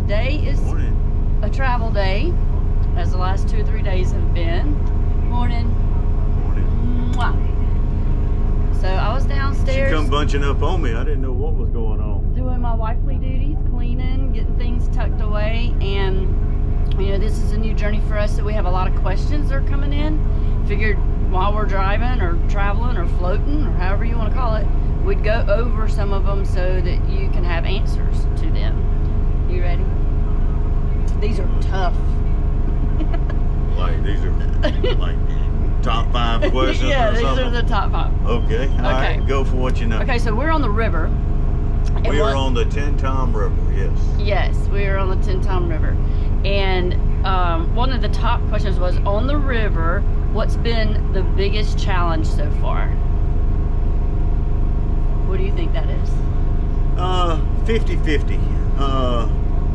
today is a travel day, as the last 2 or 3 days have been. Morning. Morning. Mwah. So I was downstairs. She come bunching up on me. I didn't know what was going on. Doing my wifely duties, cleaning, getting things tucked away, and you know, this is a new journey for us, so we have a lot of questions that are coming in. Figured while we're driving or traveling or floating or however you want to call it, we'd go over some of them so that you can have answers to them. You ready? These are tough. Like these are like top 5 questions Yeah, or these something? are the top 5. Okay. All right. Go for what you know. Okay, so we're on the river. We are on the Tin-Tom River, yes. Yes, we are on the Tin-Tom River. And one of the top questions was, on the river, what's been the biggest challenge so far? What do you think that is? 50-50.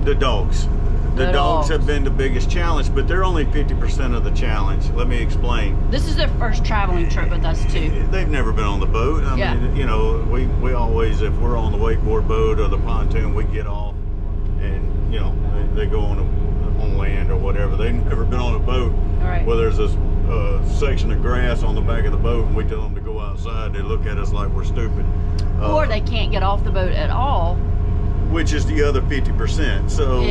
The dogs. The dogs have been the biggest challenge, but they're only 50% of the challenge. Let me explain. This is their first traveling trip with us too. They've never been on the boat. I mean, you know, we always, if we're on the wakeboard boat or the pontoon, we get off and, you know, they go on land or whatever. They've never been on a boat. All right. Well, there's this section of grass on the back of the boat, and we tell them to go outside. They look at us like we're stupid. Or they can't get off the boat at all. Which is the other 50%. So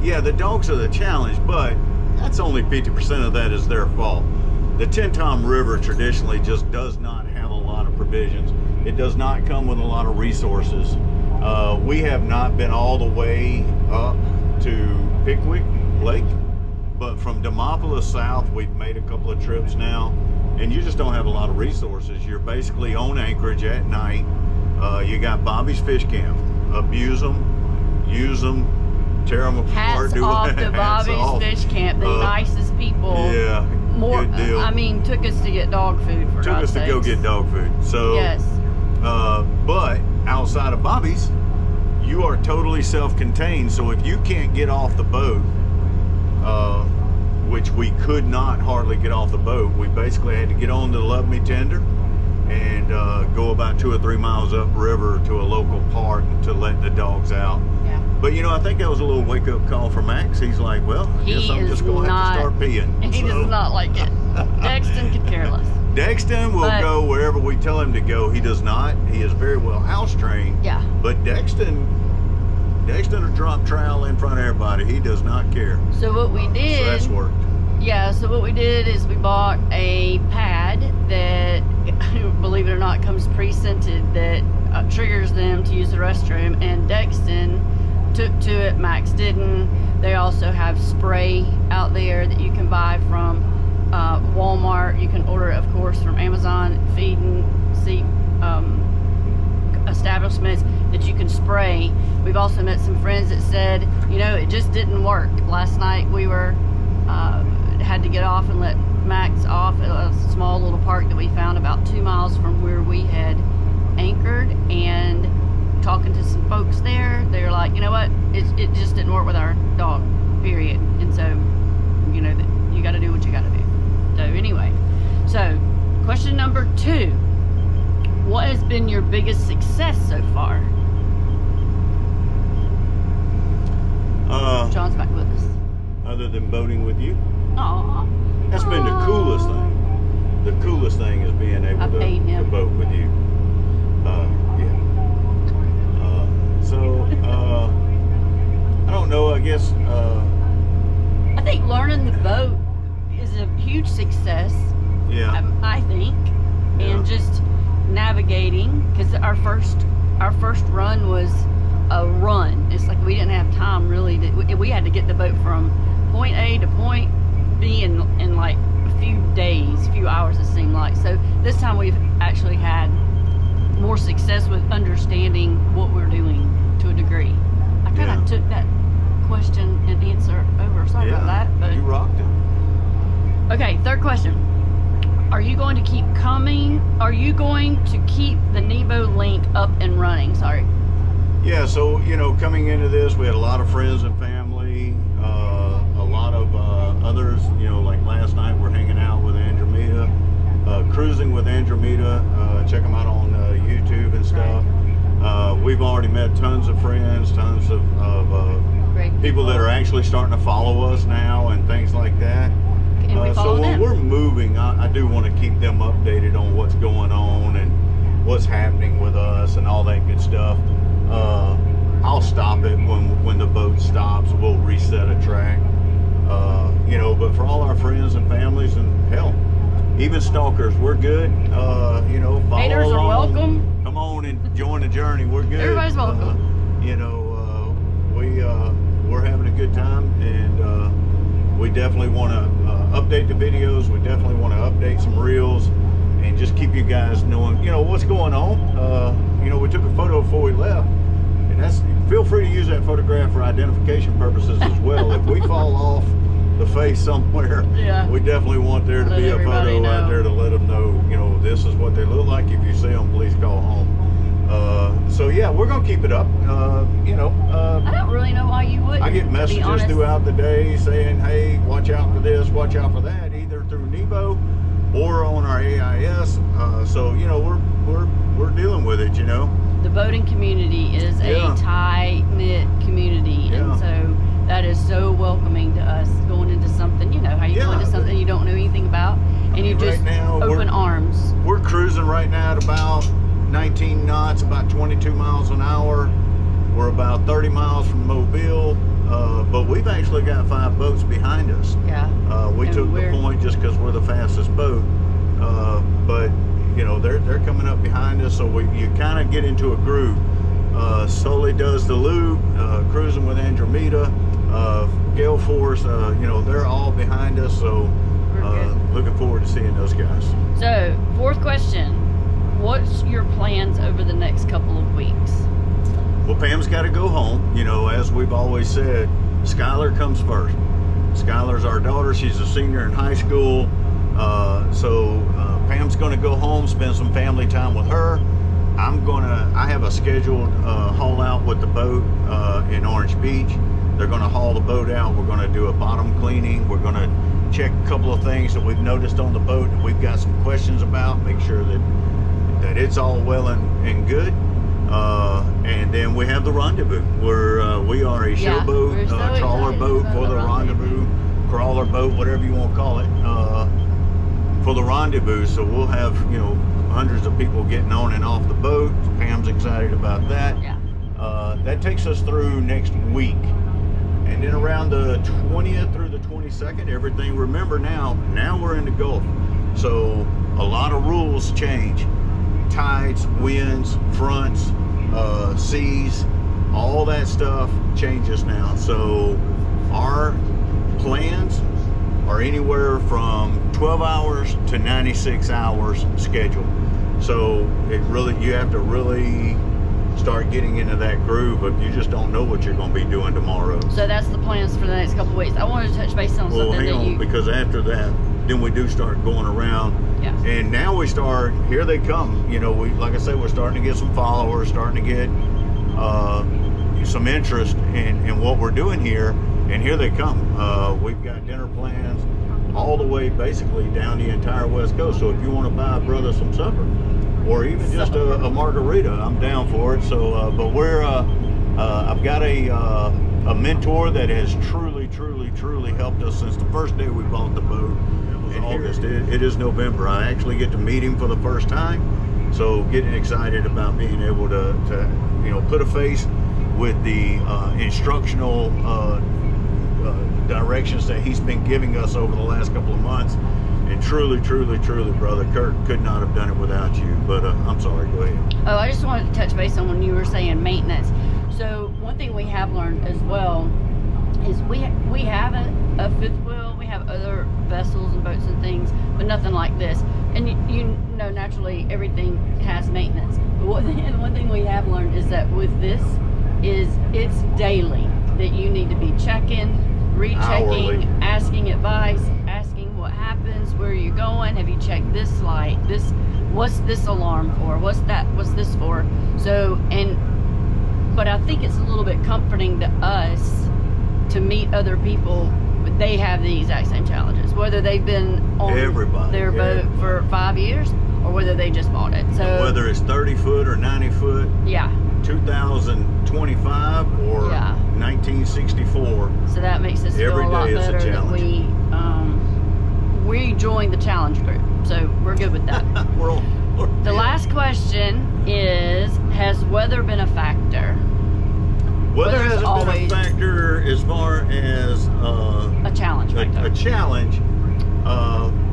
yeah, the dogs are the challenge, but that's only 50% of that is their fault. The Tin-Tom River traditionally just does not have a lot of provisions. It does not come with a lot of resources. We have not been all the way up to Pickwick Lake, but from Demopolis south, we've made a couple of trips now, and you just don't have a lot of resources. You're basically on Anchorage at night. You got Bobby's Fish Camp. Abuse them, use them, tear them apart. Hats off to Bobby's Fish Camp, the nicest people. Yeah, good deal. I mean, took us to get dog food for Took us to go get dog food. So yes. But outside of Bobby's, you are totally self-contained. So if you can't get off the boat, which we could not hardly get off the boat, we basically had to get on the Love Me Tender and go about 2 or 3 miles upriver to a local park to let the dogs out. Yeah. But you know, I think that was a little wake-up call for Max. He's like, well, I guess I'm just going to have to start peeing. He does not like it. Dexton could care less. Dexton will go wherever we tell him to go. He does not. He is very well house trained. Yeah. But Dexton will drop trowel in front of everybody. He does not care. So what we did. So that's worked. Yeah, so what we did is we bought a pad that, believe it or not, comes pre-scented that triggers them to use the restroom, and Dexton took to it, Max didn't. They also have spray out there that you can buy from Walmart. You can order it, of course, from Amazon, feed and seat establishments that you can spray. We've also met some friends that said, you know, it just didn't work. Last night we were had to get off and let Max off at a small little park that we found about 2 miles from where we had anchored, and talking to some folks there, they were like, you know what, it just didn't work with our dog, period. And so, you know, you got to do what you got to do. So anyway, so question number 2, what has been your biggest success so far? John's back with us. Other than boating with you? Aww. That's been the coolest thing. The coolest thing is being able to boat with you. I don't know, I guess. I think learning the boat is a huge success. Yeah. I think. And just navigating, because our first run was a run. It's like we didn't have time really we had to get the boat from point A to point B in like a few hours it seemed like. So this time we've actually had more success with understanding what we're doing to a degree. I kind of took that question and answer over. Sorry about that. But you rocked it. Okay, third question. Are you going to keep coming? Are you going to keep the Nebo link up and running? Sorry. Yeah, so, you know, coming into this, we had a lot of friends and family, a lot of others, you know, like last night we're hanging out with Andromeda, cruising with Andromeda. Check them out on YouTube and stuff. We've already met tons of friends, tons of Great. People that are actually starting to follow us now and things like that. And we follow so when them. we're moving, I do want to keep them updated on what's going on and what's happening with us and all that good stuff. I'll stop it when the boat stops. We'll reset a track. You know, but for all our friends and families and hell, even stalkers, we're good. You know, follow Haters along. are welcome. Come on and join the journey. We're good. Everybody's welcome. You know, we're having a good time, and we definitely want to update the videos. We definitely want to update some reels, and just keep you guys knowing, you know, what's going on. You know, we took a photo before we left, and that's, feel free to use that photograph for identification purposes as well. If we fall off the face somewhere, Yeah. we definitely want there to Let be a everybody photo know. out there to let them know, you know, this is what they look like. If you see them, please call home. So yeah, we're gonna keep it up. You know, I don't really know why you wouldn't. I get to be messages honest. throughout the day saying, "Hey, watch out for this, watch out for that," either through Nebo or on our AIS. So you know, we're dealing with it. You know. The boating community is Yeah. a tight-knit community, Yeah. and so that is so welcoming to us going into something. You know how you go Yeah. into something you don't know anything about, and you Right just now, open arms. We're cruising right now at about 19 knots, about 22 miles an hour. We're about 30 miles from Mobile, but we've actually got 5 boats behind us. Yeah. We And took the point just because we're the fastest boat, but you know they're coming up behind us, so you kind of get into a groove. Sully does the loop, cruising with Andromeda, Gale Force. You know they're all behind us, so We're good. looking forward to seeing those guys. So, 4th question: what's your plans over the next couple of weeks? Well, Pam's got to go home. You know, as we've always said, Skylar comes first. Skylar's our daughter. She's a senior in high school. So Pam's going to go home, spend some family time with her. I have a scheduled haul out with the boat in Orange Beach. They're going to haul the boat out. We're going to do a bottom cleaning. We're going to check a couple of things that we've noticed on the boat and we've got some questions about, make sure that it's all well and good. And then we have the rendezvous. We are a Yeah, showboat, we're so trawler excited boat about for the the rendezvous, crawler boat, whatever you want to call it, for the rendezvous. So we'll have, you know, hundreds of people getting on and off the boat. Pam's excited about that. Yeah. That takes us through next week. And then around the 20th through the 22nd, everything, remember now we're in the Gulf. So a lot of rules change. Tides, winds, fronts, seas, all that stuff changes now. So our plans are anywhere from 12 hours to 96 hours scheduled. So you have to really start getting into that groove of you just don't know what you're going to be doing tomorrow. So that's the plans for the next couple of weeks. I wanted to touch base on Well, something hang that on, because after that, then we do start going around. Yeah. And now we start, here they come. You know, like I said, we're starting to get some followers, starting to get some interest in what we're doing here. And here they come. We've got dinner plans all the way basically down the entire West Coast. So if you want to buy a brother some supper, or even just a margarita, I'm down for it. So, but I've got a mentor that has truly helped us since the first day we bought the boat. In August, it is November. I actually get to meet him for the first time. So getting excited about being able to you know, put a face with the instructional directions that he's been giving us over the last couple of months. And truly, brother, Kurt could not have done it without you. But I'm sorry, go ahead. Oh, I just wanted to touch base on when you were saying maintenance. So one thing we have learned as well is we have a fifth wheel, we have other vessels and boats and things, but nothing like this. And you know, naturally everything has maintenance. But one thing we have learned is that with this it's daily that you need to be checking, rechecking, Hourly. asking advice, asking what happens, where are you going, have you checked this light, what's this alarm for, what's this for. So, but I think it's a little bit comforting to us to meet other people, but they have the exact same challenges, whether they've been on their boat for 5 years or whether they just bought it. So and whether it's 30 foot or 90 foot, yeah, 2025 or Yeah. 1964. So that makes us feel Every a lot day is a better that challenge. we joined the challenge group. So we're good with that. The last question is, has weather been a factor? Weather hasn't been always a factor as far as a challenge factor. A challenge.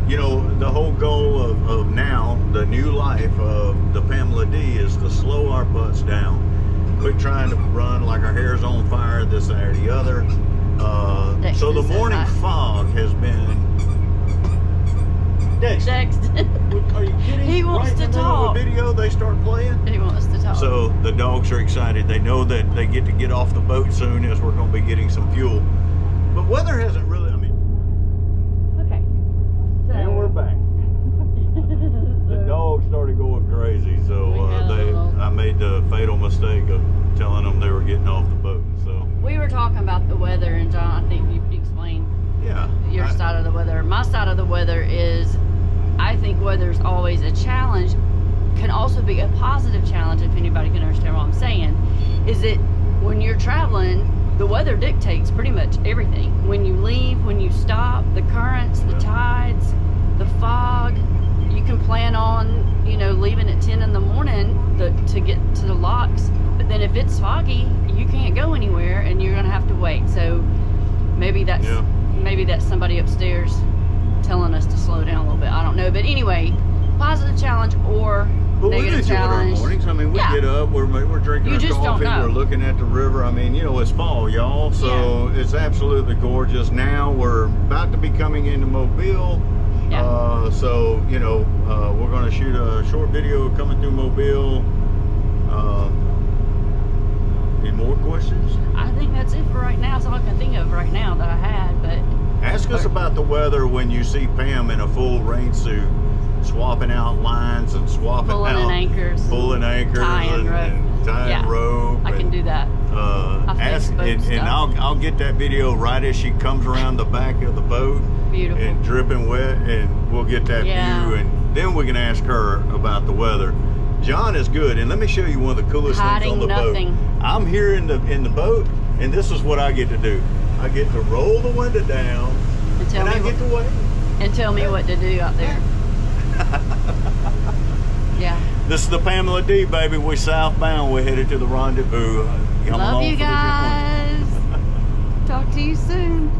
You know, the whole goal of now, the new life of the Pamela D is to slow our butts down. Quit trying to run like our hair's on fire, this, that, or the other. So the morning fog has been... Dexter. Are you kidding? He wants to talk. The video, they start playing. He wants to talk. So the dogs are excited. They know that they get off the boat soon, as we're going to be getting some fuel. But weather hasn't really. I mean. Okay. So. And we're back. The dogs started going crazy, so I made the fatal mistake of telling them they were getting off the boat. So we were talking about the weather, and John, I think you explained. Yeah. Your side of the weather. My side of the weather is, I think weather's always a challenge, can also be a positive challenge, if anybody can understand what I'm saying, is that when you're traveling, the weather dictates pretty much everything. When you leave, when you stop, the currents, the tides, the fog, you can plan on, you know, leaving at 10 in the morning to get to the locks, but then if it's foggy, you can't go anywhere and you're going to have to wait. So maybe that's somebody upstairs telling us to slow down a little bit. I don't know, but anyway, positive challenge or negative challenge. Our mornings. I mean, we get up, we're drinking our coffee, we're looking at the river. I mean, you know, it's fall, y'all, so it's absolutely gorgeous. Now we're about to be coming into Mobile. So, you know, we're going to shoot a short video coming through Mobile. Any more questions? I think that's it for right now. That's all I can think of right now that I had, but... Ask us about the weather when you see Pam in a full rain suit, swapping out lines and pulling anchors, tying rope. I can do that. I'll get that video right as she comes around the back of the boat. Beautiful. And dripping wet, and we'll get that view, and then we can ask her about the weather. John is good, and let me show you one of the coolest things on the boat. I'm here in the boat, and this is what I get to do. I get to roll the window down, and I get to wait. And tell me what to do out there. Yeah. This is the Pamela D, baby. We're southbound. We're headed to the rendezvous. Love you guys. Talk to you soon.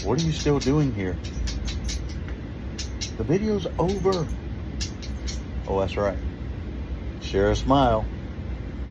What are you still doing here? The video's over. Oh, that's right. Share a smile.